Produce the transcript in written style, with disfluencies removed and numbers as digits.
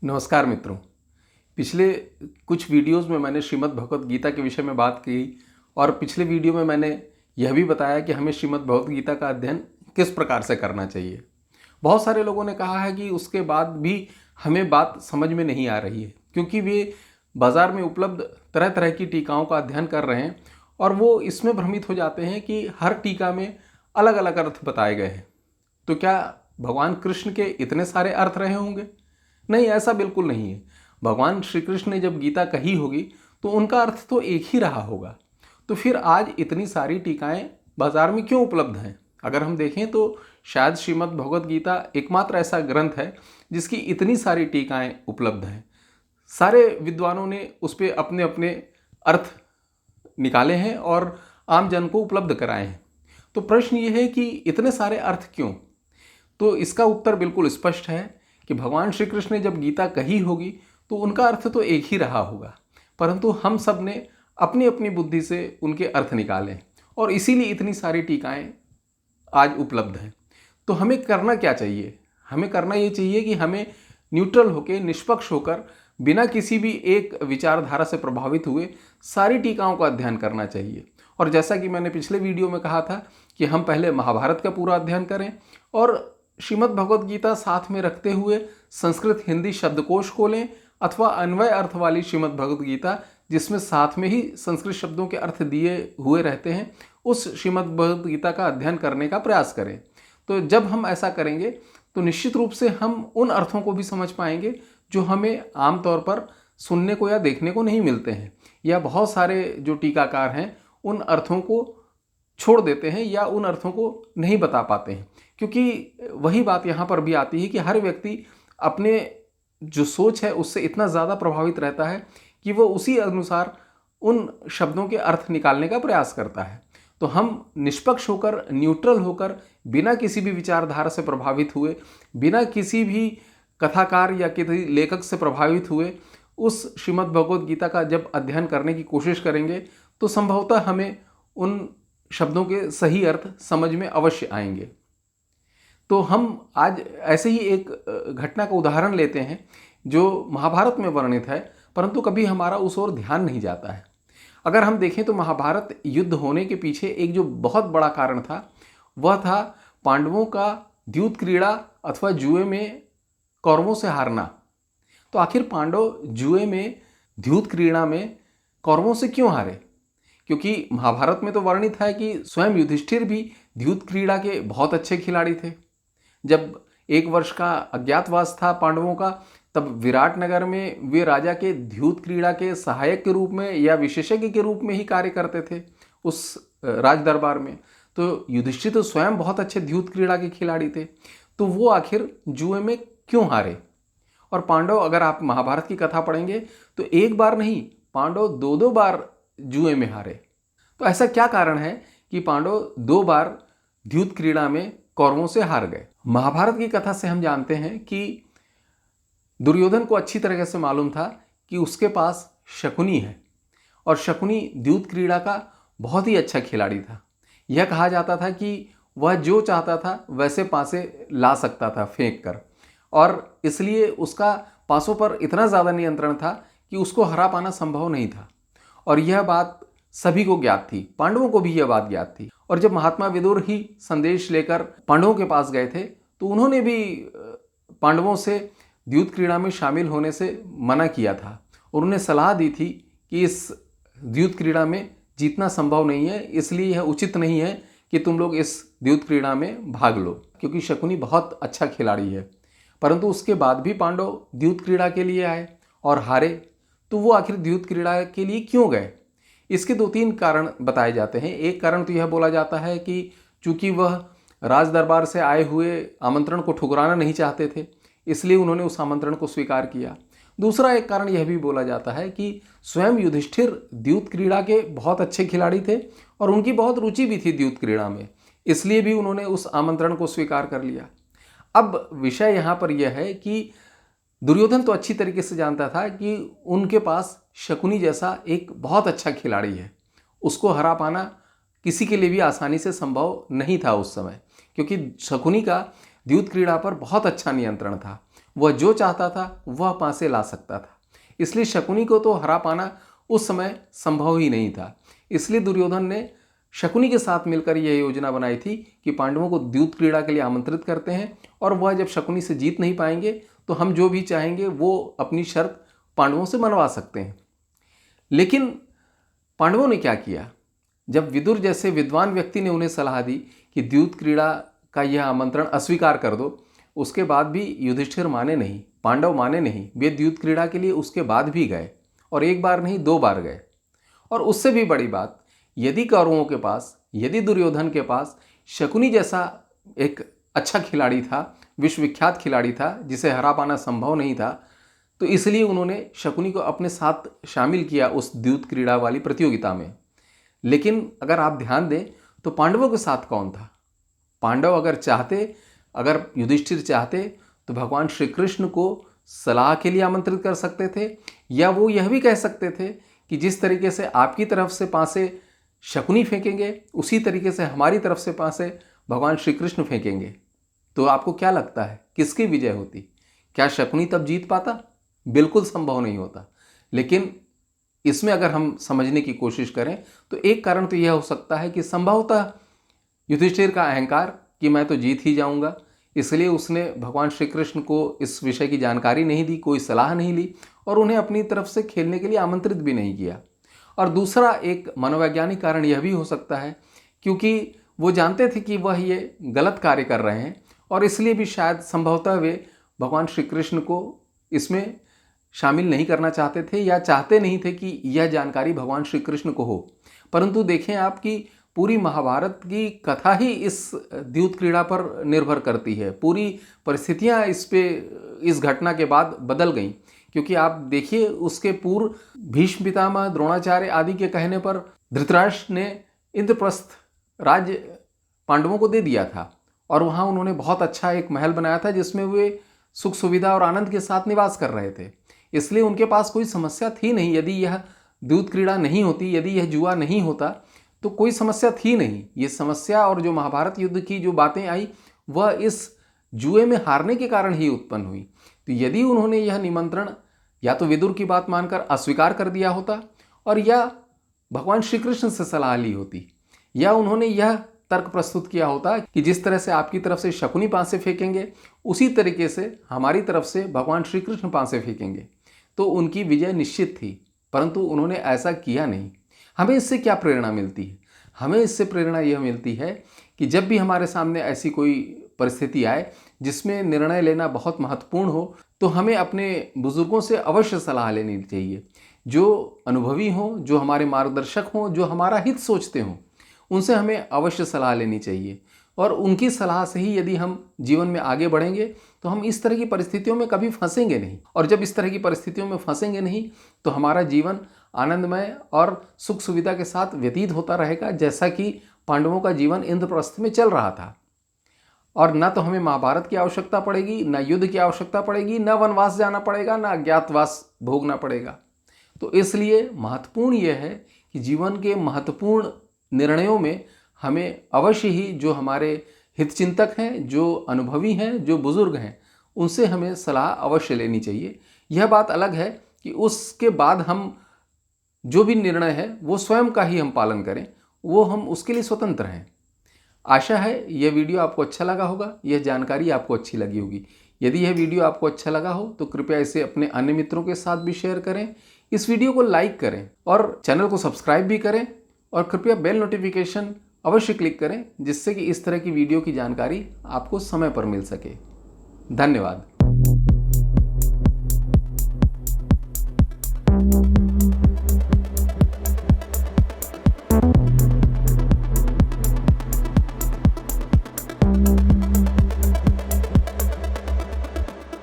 नमस्कार मित्रों। पिछले कुछ वीडियोस में मैंने श्रीमद् भगवत गीता के विषय में बात की और पिछले वीडियो में मैंने यह भी बताया कि हमें श्रीमद् भगवत गीता का अध्ययन किस प्रकार से करना चाहिए। बहुत सारे लोगों ने कहा है कि उसके बाद भी हमें बात समझ में नहीं आ रही है, क्योंकि वे बाज़ार में उपलब्ध तरह तरह की टीकाओं का अध्ययन कर रहे हैं और वो इसमें भ्रमित हो जाते हैं कि हर टीका में अलग अलग अर्थ बताए गए हैं। तो क्या भगवान कृष्ण के इतने सारे अर्थ रहे होंगे? नहीं, ऐसा बिल्कुल नहीं है। भगवान श्री कृष्ण ने जब गीता कही होगी तो उनका अर्थ तो एक ही रहा होगा। तो फिर आज इतनी सारी टीकाएं बाजार में क्यों उपलब्ध हैं? अगर हम देखें तो शायद श्रीमद् भगवत गीता एकमात्र ऐसा ग्रंथ है जिसकी इतनी सारी टीकाएं उपलब्ध हैं। सारे विद्वानों ने उस पर अपने अपने अर्थ निकाले हैं और आम जन को उपलब्ध कराए हैं। तो प्रश्न ये है कि इतने सारे अर्थ क्यों? तो इसका उत्तर बिल्कुल स्पष्ट है कि भगवान श्री कृष्ण ने जब गीता कही होगी तो उनका अर्थ तो एक ही रहा होगा, परंतु हम सब ने अपनी अपनी बुद्धि से उनके अर्थ निकाले और इसीलिए इतनी सारी टीकाएं आज उपलब्ध हैं। तो हमें करना क्या चाहिए? हमें करना ये चाहिए कि हमें न्यूट्रल होकर, निष्पक्ष होकर, बिना किसी भी एक विचारधारा से प्रभावित हुए सारी टीकाओं का अध्ययन करना चाहिए। और जैसा कि मैंने पिछले वीडियो में कहा था कि हम पहले महाभारत का पूरा अध्ययन करें और श्रीमद् भगवत गीता साथ में रखते हुए संस्कृत हिंदी शब्दकोश को लें, अथवा अन्वय अर्थ वाली श्रीमद् भगवत गीता जिसमें साथ में ही संस्कृत शब्दों के अर्थ दिए हुए रहते हैं, उस श्रीमद् भगवत गीता का अध्ययन करने का प्रयास करें। तो जब हम ऐसा करेंगे तो निश्चित रूप से हम उन अर्थों को भी समझ पाएंगे जो हमें आमतौर पर सुनने को या देखने को नहीं मिलते हैं, या बहुत सारे जो टीकाकार हैं उन अर्थों को छोड़ देते हैं या उन अर्थों को नहीं बता पाते हैं। क्योंकि वही बात यहाँ पर भी आती है कि हर व्यक्ति अपने जो सोच है उससे इतना ज़्यादा प्रभावित रहता है कि वो उसी अनुसार उन शब्दों के अर्थ निकालने का प्रयास करता है। तो हम निष्पक्ष होकर, न्यूट्रल होकर, बिना किसी भी विचारधारा से प्रभावित हुए, बिना किसी भी कथाकार या किसी लेखक से प्रभावित हुए उस श्रीमद् भगवत गीता का जब अध्ययन करने की कोशिश करेंगे तो संभवतः हमें उन शब्दों के सही अर्थ समझ में अवश्य आएंगे। तो हम आज ऐसे ही एक घटना का उदाहरण लेते हैं जो महाभारत में वर्णित है, परंतु कभी हमारा उस ओर ध्यान नहीं जाता है। अगर हम देखें तो महाभारत युद्ध होने के पीछे एक जो बहुत बड़ा कारण था वह था पांडवों का द्यूत क्रीड़ा अथवा जुए में कौरवों से हारना। तो आखिर पांडव जुए में, द्यूत क्रीड़ा में कौरवों से क्यों हारे? क्योंकि महाभारत में तो वर्णित है कि स्वयं युधिष्ठिर भी द्यूत क्रीड़ा के बहुत अच्छे खिलाड़ी थे। जब 1 वर्ष का अज्ञातवास था पांडवों का, तब विराट नगर में वे राजा के द्यूत क्रीड़ा के सहायक के रूप में या विशेषज्ञ के रूप में ही कार्य करते थे उस राज दरबार में। तो युधिष्ठिर तो स्वयं बहुत अच्छे द्यूत क्रीड़ा के खिलाड़ी थे, तो वो आखिर जुए में क्यों हारे? और पांडव, अगर आप महाभारत की कथा पढ़ेंगे तो एक बार नहीं, पांडव 2-2 बार जुए में हारे। तो ऐसा क्या कारण है कि पांडव 2 बार द्यूत क्रीड़ा में कौरवों से हार गए? महाभारत की कथा से हम जानते हैं कि दुर्योधन को अच्छी तरह से मालूम था कि उसके पास शकुनी है और शकुनी द्यूत क्रीड़ा का बहुत ही अच्छा खिलाड़ी था। यह कहा जाता था कि वह जो चाहता था वैसे पासे ला सकता था फेंक कर, और इसलिए उसका पासों पर इतना ज़्यादा नियंत्रण था कि उसको हरा पाना संभव नहीं था। और यह बात सभी को ज्ञात थी, पांडवों को भी यह बात ज्ञात थी। और जब महात्मा विदुर ही संदेश लेकर पांडवों के पास गए थे तो उन्होंने भी पांडवों से द्यूत क्रीड़ा में शामिल होने से मना किया था और उन्हें सलाह दी थी कि इस द्यूत क्रीड़ा में जीतना संभव नहीं है, इसलिए यह उचित नहीं है कि तुम लोग इस द्यूत क्रीड़ा में भाग लो, क्योंकि शकुनी बहुत अच्छा खिलाड़ी है। परंतु उसके बाद भी पांडव द्यूत क्रीड़ा के लिए आए और हारे। तो वो आखिर द्यूत क्रीड़ा के लिए क्यों गए? इसके 2-3 कारण बताए जाते हैं। एक कारण तो यह बोला जाता है कि चूंकि वह राज दरबार से आए हुए आमंत्रण को ठुकराना नहीं चाहते थे, इसलिए उन्होंने उस आमंत्रण को स्वीकार किया। दूसरा एक कारण यह भी बोला जाता है कि स्वयं युधिष्ठिर द्यूत क्रीड़ा के बहुत अच्छे खिलाड़ी थे और उनकी बहुत रुचि भी थी द्यूत क्रीड़ा में, इसलिए भी उन्होंने उस आमंत्रण को स्वीकार कर लिया। अब विषय यहाँ पर यह है कि दुर्योधन तो अच्छी तरीके से जानता था कि उनके पास शकुनी जैसा एक बहुत अच्छा खिलाड़ी है, उसको हरा पाना किसी के लिए भी आसानी से संभव नहीं था उस समय, क्योंकि शकुनी का द्यूत क्रीड़ा पर बहुत अच्छा नियंत्रण था। वह जो चाहता था वह पासे ला सकता था। इसलिए शकुनी को तो हरा पाना उस समय संभव ही नहीं था। इसलिए दुर्योधन ने शकुनी के साथ मिलकर यह योजना बनाई थी कि पांडवों को द्यूत क्रीड़ा के लिए आमंत्रित करते हैं, और वह जब शकुनी से जीत नहीं पाएंगे तो हम जो भी चाहेंगे वो अपनी शर्त पांडवों से मनवा सकते हैं। लेकिन पांडवों ने क्या किया? जब विदुर जैसे विद्वान व्यक्ति ने उन्हें सलाह दी कि द्यूत क्रीड़ा का यह आमंत्रण अस्वीकार कर दो, उसके बाद भी युधिष्ठिर माने नहीं, पांडव माने नहीं। वे द्यूत क्रीड़ा के लिए उसके बाद भी गए, और एक बार नहीं 2 बार गए। और उससे भी बड़ी बात, यदि कौरवों के पास, यदि दुर्योधन के पास शकुनी जैसा एक अच्छा खिलाड़ी था, विश्वविख्यात खिलाड़ी था, जिसे हरा पाना संभव नहीं था, तो इसलिए उन्होंने शकुनी को अपने साथ शामिल किया उस द्यूत क्रीड़ा वाली प्रतियोगिता में। लेकिन अगर आप ध्यान दें तो पांडवों के साथ कौन था? पांडव अगर चाहते, अगर युधिष्ठिर चाहते तो भगवान श्री कृष्ण को सलाह के लिए आमंत्रित कर सकते थे, या वो यह भी कह सकते थे कि जिस तरीके से आपकी तरफ से पासे शकुनी फेंकेंगे, उसी तरीके से हमारी तरफ से पासे भगवान श्री कृष्ण फेंकेंगे। तो आपको क्या लगता है किसकी विजय होती? क्या शकुनी तब जीत पाता? बिल्कुल संभव नहीं होता। लेकिन इसमें अगर हम समझने की कोशिश करें तो एक कारण तो यह हो सकता है कि संभवतः युधिष्ठिर का अहंकार कि मैं तो जीत ही जाऊंगा, इसलिए उसने भगवान श्री कृष्ण को इस विषय की जानकारी नहीं दी, कोई सलाह नहीं ली, और उन्हें अपनी तरफ से खेलने के लिए आमंत्रित भी नहीं किया। और दूसरा एक मनोवैज्ञानिक कारण यह भी हो सकता है क्योंकि वो जानते थे कि वह ये गलत कार्य कर रहे हैं, और इसलिए भी शायद संभवतः वे भगवान श्री कृष्ण को इसमें शामिल नहीं करना चाहते थे, या चाहते नहीं थे कि यह जानकारी भगवान श्री कृष्ण को हो। परंतु देखें आप कि पूरी महाभारत की कथा ही इस द्यूत क्रीड़ा पर निर्भर करती है। पूरी परिस्थितियां इस घटना के बाद बदल गईं, क्योंकि आप देखिए उसके पूर्व भीष्म पितामह, द्रोणाचार्य आदि के कहने पर धृतराष्ट्र ने इंद्रप्रस्थ राज्य पांडवों को दे दिया था, और वहाँ उन्होंने बहुत अच्छा एक महल बनाया था जिसमें वे सुख सुविधा और आनंद के साथ निवास कर रहे थे। इसलिए उनके पास कोई समस्या थी नहीं। यदि यह द्यूत क्रीड़ा नहीं होती, यदि यह जुआ नहीं होता, तो कोई समस्या थी नहीं। ये समस्या और जो महाभारत युद्ध की जो बातें आई वह इस जुए में हारने के कारण ही उत्पन्न हुई। तो यदि उन्होंने यह निमंत्रण या तो विदुर की बात मानकर अस्वीकार कर दिया होता, और या भगवान श्री कृष्ण से सलाह ली होती, या उन्होंने यह तर्क प्रस्तुत किया होता कि जिस तरह से आपकी तरफ से शकुनी पासे फेंकेंगे, उसी तरीके से हमारी तरफ से भगवान श्री कृष्ण पासे फेंकेंगे, तो उनकी विजय निश्चित थी। परंतु उन्होंने ऐसा किया नहीं। हमें इससे क्या प्रेरणा मिलती है? हमें इससे प्रेरणा यह मिलती है कि जब भी हमारे सामने ऐसी कोई परिस्थिति आए जिसमें निर्णय लेना बहुत महत्वपूर्ण हो, तो हमें अपने बुजुर्गों से अवश्य सलाह लेनी चाहिए। जो अनुभवी हों, जो हमारे मार्गदर्शक हों, जो हमारा हित सोचते हों, उनसे हमें अवश्य सलाह लेनी चाहिए। और उनकी सलाह से ही यदि हम जीवन में आगे बढ़ेंगे तो हम इस तरह की परिस्थितियों में कभी फंसेंगे नहीं। और जब इस तरह की परिस्थितियों में फंसेंगे नहीं तो हमारा जीवन आनंदमय और सुख सुविधा के साथ व्यतीत होता रहेगा, जैसा कि पांडवों का जीवन इंद्रप्रस्थ में चल रहा था। और न तो हमें महाभारत की आवश्यकता पड़ेगी, न युद्ध की आवश्यकता पड़ेगी, न वनवास जाना पड़ेगा, न अज्ञातवास भोगना पड़ेगा। तो इसलिए महत्वपूर्ण यह है कि जीवन के महत्वपूर्ण निर्णयों में हमें अवश्य ही जो हमारे हितचिंतक हैं, जो अनुभवी हैं, जो बुजुर्ग हैं, उनसे हमें सलाह अवश्य लेनी चाहिए। यह बात अलग है कि उसके बाद हम जो भी निर्णय है वो स्वयं का ही हम पालन करें, वो हम उसके लिए स्वतंत्र हैं। आशा है यह वीडियो आपको अच्छा लगा होगा, यह जानकारी आपको अच्छी लगी होगी। यदि यह वीडियो आपको अच्छा लगा हो तो कृपया इसे अपने अन्य मित्रों के साथ भी शेयर करें, इस वीडियो को लाइक करें और चैनल को सब्सक्राइब भी करें, और कृपया बेल नोटिफिकेशन अवश्य क्लिक करें, जिससे कि इस तरह की वीडियो की जानकारी आपको समय पर मिल सके। धन्यवाद।